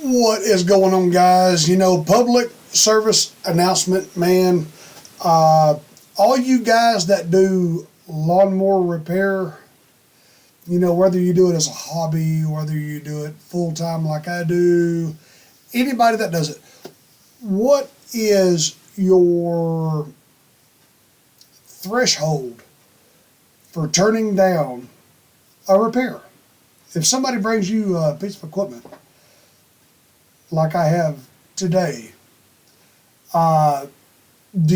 What is going on, guys? Public service announcement, man. All you guys that do lawnmower repair, whether you do it as a hobby, whether you do it full time like I do, anybody that does it, what is your threshold for turning down a repair? If somebody brings you a piece of equipment, like I have today, do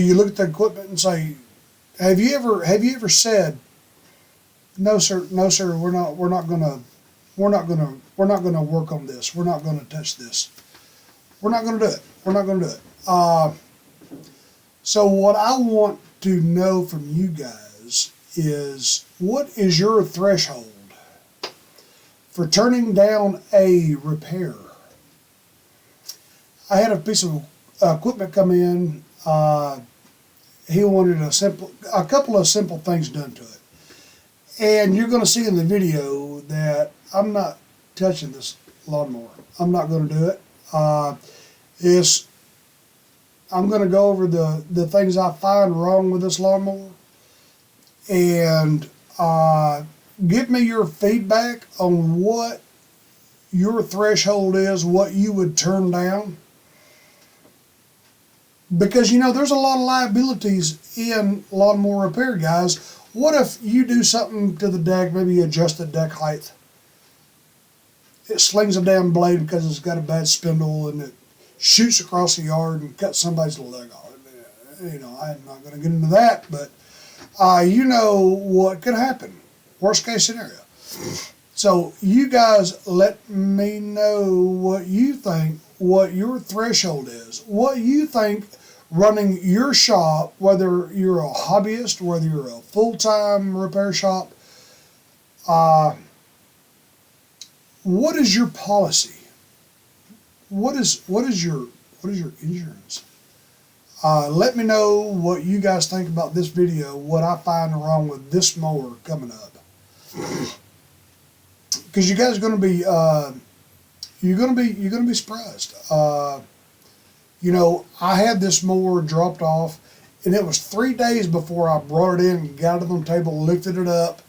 you look at the equipment and say, have you ever said, no sir, we're not gonna work on this, we're not gonna touch this, we're not gonna do it. So what I want to know from you guys is, what is your threshold for turning down a repair? I had a piece of equipment come in. He wanted a couple of simple things done to it. And you're going to see in the video that I'm not touching this lawnmower. I'm not going to do it. I'm going to go over the things I find wrong with this lawnmower, and give me your feedback on what your threshold is, what you would turn down. Because, there's a lot of liabilities in lawnmower repair, guys. What if you do something to the deck, maybe you adjust the deck height? It slings a damn blade because it's got a bad spindle, and it shoots across the yard and cuts somebody's leg off. I'm not going to get into that, but you know what could happen. Worst case scenario. So you guys let me know what you think, what your threshold is, what you think running your shop, whether you're a hobbyist, whether you're a full-time repair shop, what is your policy? What is your insurance? Let me know what you guys think about this video, what I find wrong with this mower coming up. Because you guys are going to be you're going to be surprised. I had this mower dropped off, and it was 3 days before I brought it in, got it on the table, lifted it up,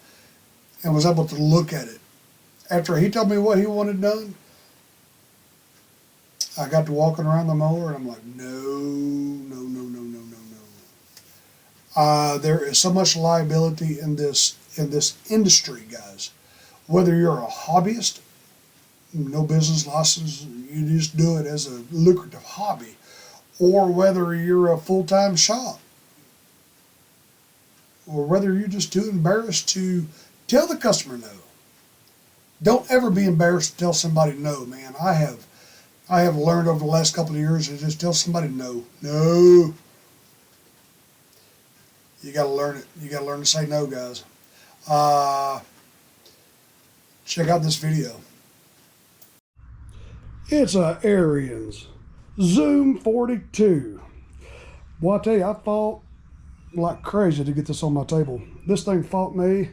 and was able to look at it. After he told me what he wanted done, I got to walking around the mower, and I'm like, no. There is so much liability in this industry, guys. Whether you're a hobbyist, no business license, you just do it as a lucrative hobby, or whether you're a full-time shop, or whether you're just too embarrassed to tell the customer no. Don't ever be embarrassed to tell somebody no, man. I have learned over the last couple of years to just tell somebody no. No. You got to learn it. You got to learn to say no, guys. Check out this video. It's a Ariens Zoom 42. Boy, I tell you, I fought like crazy to get this on my table. This thing fought me,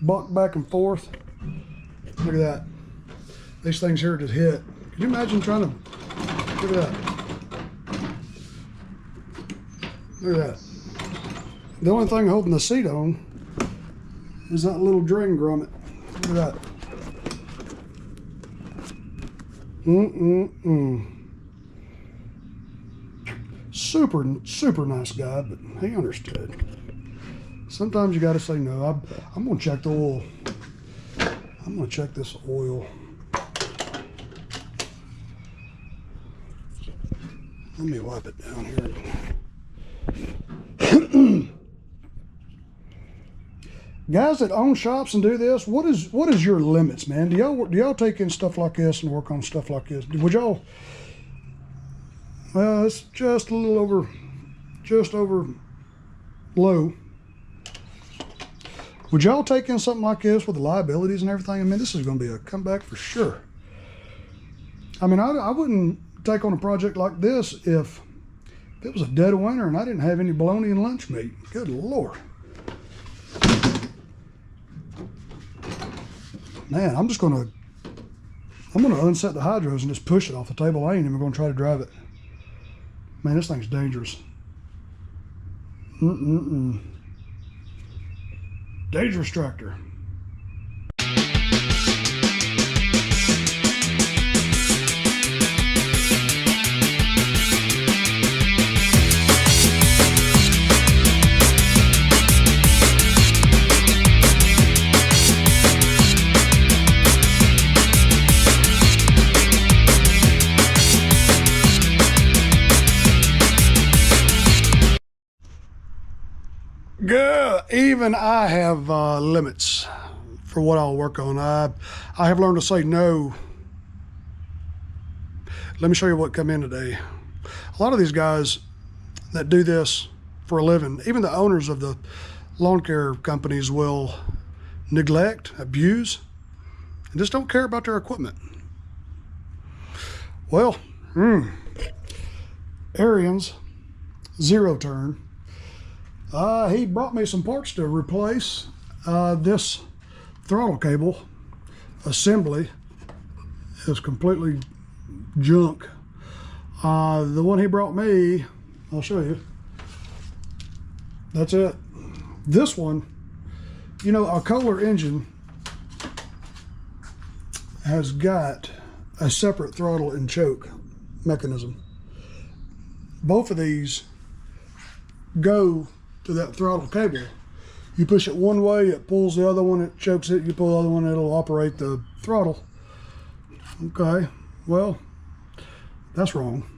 bucked back and forth. Look at that. These things here just hit. Can you imagine trying to, look at that. Look at that. The only thing holding the seat on is that little drain grommet. Look at that. Super nice guy, but he understood. Sometimes you got to say no. I'm going to check the oil. I'm going to check this oil. Let me wipe it down here. Guys that own shops and do this, what is your limits, man? Do y'all take in stuff like this and work on stuff like this? Would y'all? Well, it's just a little over, just over low. Would y'all take in something like this with the liabilities and everything? I mean, this is going to be a comeback for sure. I mean, I wouldn't take on a project like this if it was a dead of winter and I didn't have any bologna and lunch meat. Good Lord. Man, I'm just gonna I'm gonna unset the hydros and just push it off the table. I ain't even gonna try to drive it. Man, this thing's dangerous. Dangerous tractor. Even I have limits for what I'll work on. I have learned to say no. Let me show you what come in today. A lot of these guys that do this for a living, even the owners of the lawn care companies, will neglect, abuse, and just don't care about their equipment. Well, Ariens Zero Turn. He brought me some parts to replace. This throttle cable assembly is completely junk. The one he brought me, I'll show you. That's it. This one, you know, a Kohler engine has got a separate throttle and choke mechanism. Both of these go to that throttle cable. You push it one way, it pulls the other one, it chokes it. You pull the other one, it'll operate the throttle. Okay, well, that's wrong.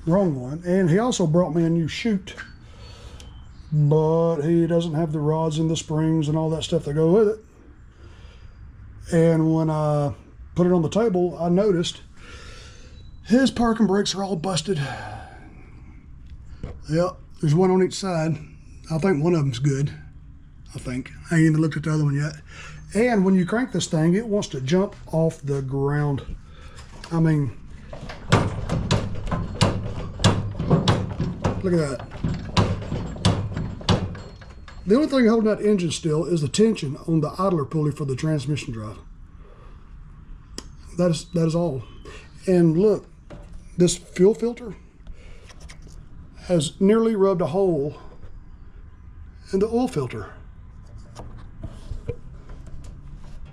Wrong one. And he also brought me a new chute, but he doesn't have the rods and the springs and all that stuff that go with it. And when I put it on the table, I noticed his parking brakes are all busted. Yep, there's one on each side. I think one of them's good. I think. I ain't even looked at the other one yet. And when you crank this thing, it wants to jump off the ground. I mean, look at that. The only thing holding that engine still is the tension on the idler pulley for the transmission drive. That is all. And look, this fuel filter has nearly rubbed a hole in the oil filter.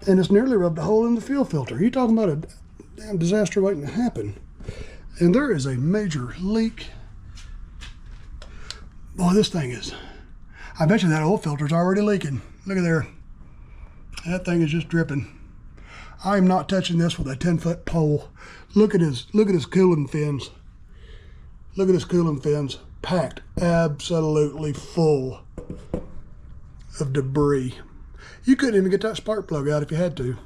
And it's nearly rubbed a hole in the fuel filter. You're talking about a damn disaster waiting to happen. And there is a major leak. Boy, this thing is, I bet you that oil filter's already leaking. Look at there. That thing is just dripping. I am not touching this with a 10-foot pole. Look at his cooling fins. Look at his cooling fins. Packed absolutely full of debris. You couldn't even get that spark plug out if you had to.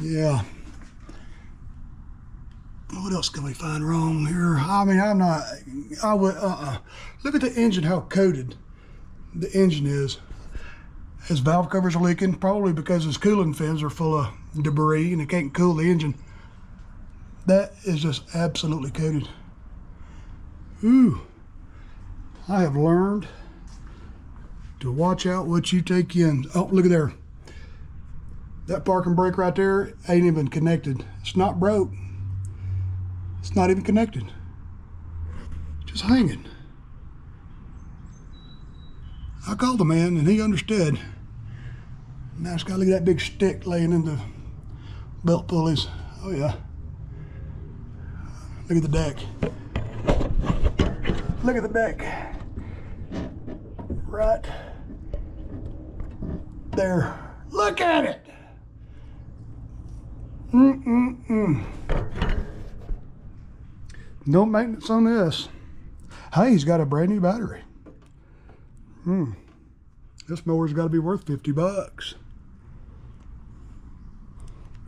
Yeah. What else can we find wrong here? I mean, look at the engine, how coated the engine is. His valve covers are leaking, probably because his cooling fins are full of debris and it can't cool the engine. That is just absolutely coated. Ooh, I have learned to watch out what you take in. Oh, look at there. That parking brake right there ain't even connected. It's not broke. It's not even connected. It's just hanging. I called the man and he understood. Now it's got to look at that big stick laying in the belt pulleys. Oh yeah. Look at the deck. Look at the deck. Right there. Look at it. No maintenance on this. Hey, he's got a brand new battery. This mower's got to be worth 50 bucks.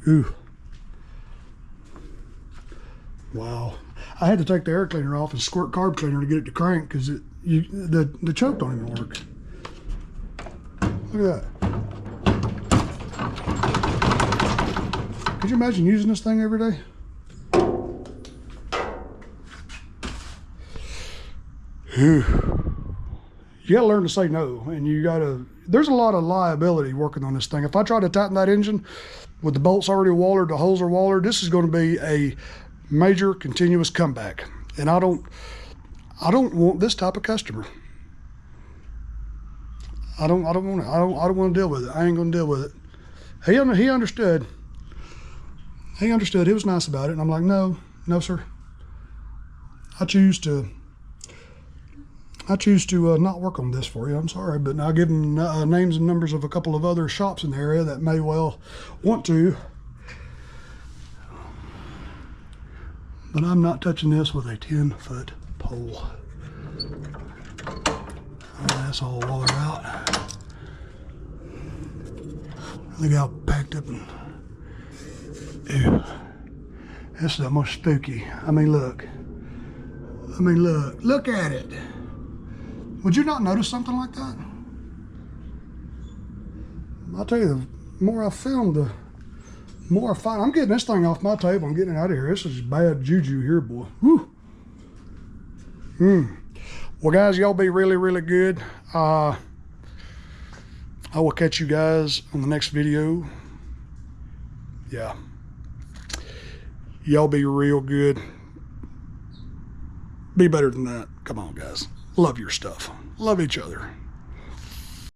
Ooh. Wow. I had to take the air cleaner off and squirt carb cleaner to get it to crank because the choke don't even work. Look at that. Could you imagine using this thing every day? Whew. you gotta learn to say no, and there's a lot of liability working on this thing. If I try to tighten that engine with the bolts already wallered, the holes are wallered, this is going to be a major continuous comeback. And I don't want this type of customer. I don't want to deal with it. I ain't going to deal with it. He understood. He understood. He was nice about it. And I'm like, no, sir. I choose to not work on this for you. I'm sorry, but I'll give him names and numbers of a couple of other shops in the area that may well want to. But I'm not touching this with a 10-foot pole. That's all waller out. Look how packed up and ew. This is almost spooky. I mean, look at it. Would you not notice something like that? I'll tell you, the more I film, the more I find. I'm getting this thing off my table. I'm getting it out of here. This is bad juju here, boy. Whew. Well, guys, y'all be really, really good. I will catch you guys on the next video. Yeah. Y'all be real good. Be better than that. Come on, guys. Love your stuff. Love each other.